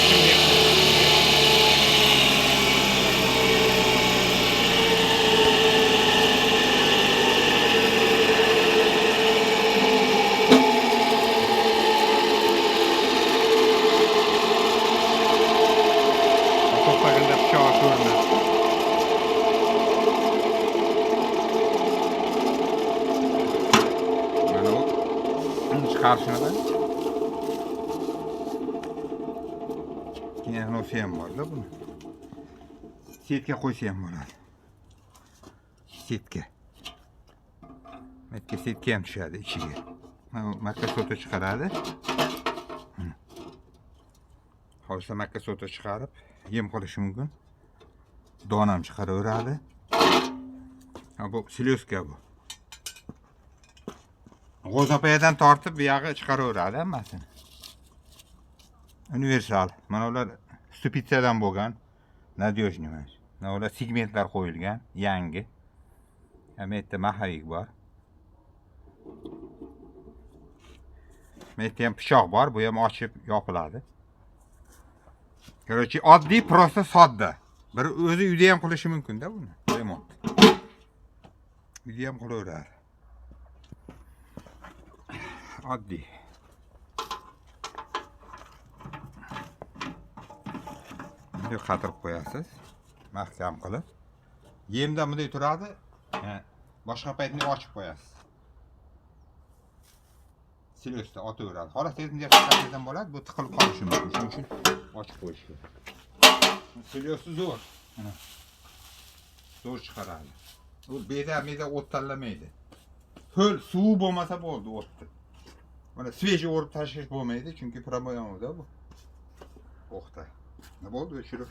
şimdi. Toplaganda pichoq ko'rinadi. Mana u chiqarishida keyin nosi ham borda buni. Setga qo'ysa ham bo'ladi. Setga. Metga setka ham tushadi ichiga. Mana makka soto chiqaradi. Xo'sh, makka soto chiqarib yem qilish mumkin. Donam chiqaraveradi. Bu silyoska bu. G'o'zapayadan tortib bu yog'i chiqaraveradi hammasini. Universal. Mana ular stupitsadan bo'lgan. Nadежный emas. Mana ular segmentlar qo'yilgan, yangi. Bu yerda maxavik bor. Bu yerda ham pichoq bor, bu ham ochib yopiladi. Короче, oddiy, prosta, sodda. Bir o'zi uyda ham qilishi mumkin-da buni. Remont. Uyda ham qilaveradi. Oddiy. Bunday qatirib qo'yasiz. Mahkam qilib. Yemda bunday turadi. Boshqa paytni ochib qo'yasiz. Silosda otaveradi. Xolos tezda chiqarishdan bo'ladi, bu tiqilib qolishi mumkin. Shuning uchun ochib qo'yish kerak. Silosi zo'r. Mana. Zo'r chiqaradi. U beda o't tanlamaydi. Ho'l suv bo'lmasa bo'ldi o'tni. Mana svejiy o'rib tashlash bo'lmaydi, chunki promoyamda bu. O'xta. Nima bo'ldi, o'chirib